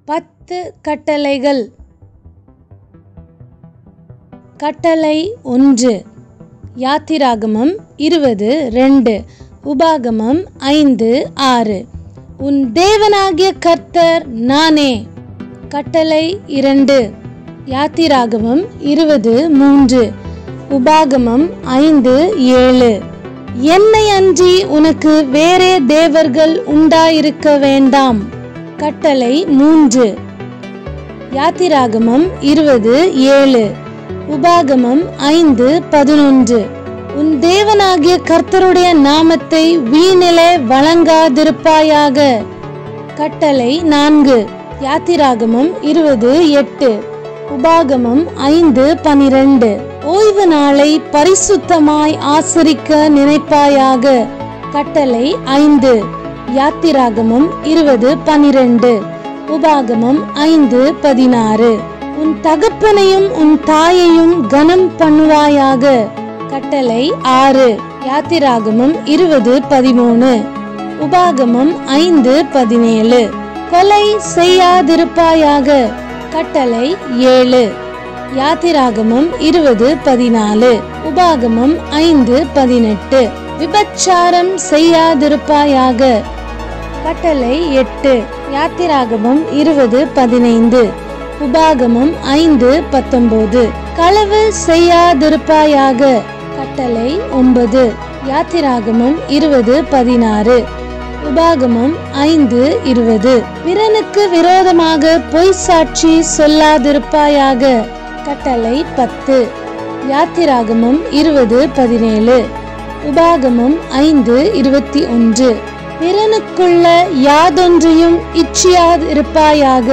10 கட்டளைகள். கட்டளை 1. யாத்திராகமம் 20:2, உபாகமம் 5:6. உன் தேவனாகிய கர்த்தர் நானே. கட்டளை 2. யாத்திராகமம் 20:3, உபாகமம் 5:7. என்னை அன்றி உனக்கு வேறே தேவர்கள் உண்டாயிருக்க வேண்டாம். கட்டளை 3. யாத்திராகமம் 20:7, உபாகமம் 5:11. உன் தேவனாகிய கர்த்தருடைய நாமத்தை வீணிலே வழங்காதிருப்பாயாக. கட்டளை 4. யாத்திராகமம் 20:8, உபாகமம் 5:12. ஓய்வு நாளை பரிசுத்தமாய் ஆசரிக்க நினைப்பாயாக. கட்டளை 5. யாத்திராகமம் 20:12, உபாகமம் 5:16. உன் தகப்பனையும் உன் தாயையும் கனம் பண்ணுவாயாக. கட்டளை 6. யாத்திராகமம் 20:13, உபாகமம் 5:17. கொலை செய்யாதிருப்பாயாக. கட்டளை 7. யாத்திராகமம் 20:14, உபாகமம் 5:18. விபச்சாரம் செய்யாதிருப்பாயாக. கட்டளை 8. யாத்திராகமம் 20:15, உபாகமம் 5:19. களவு செய்யாதிருப்பாயாக. கட்டளை 9. யாத்திராகமம் 20:16, உபாகமம் 5:20. பிறனுக்கு விரோதமாக பொய் சாட்சி சொல்லாதிருப்பாயாக. கட்டளை 10. யாத்திராகமம் 20:17, உபாகமம் 5:21. பிறனுக்குள்ள யாதொன்றையும் இச்சியாதிருப்பாயாக.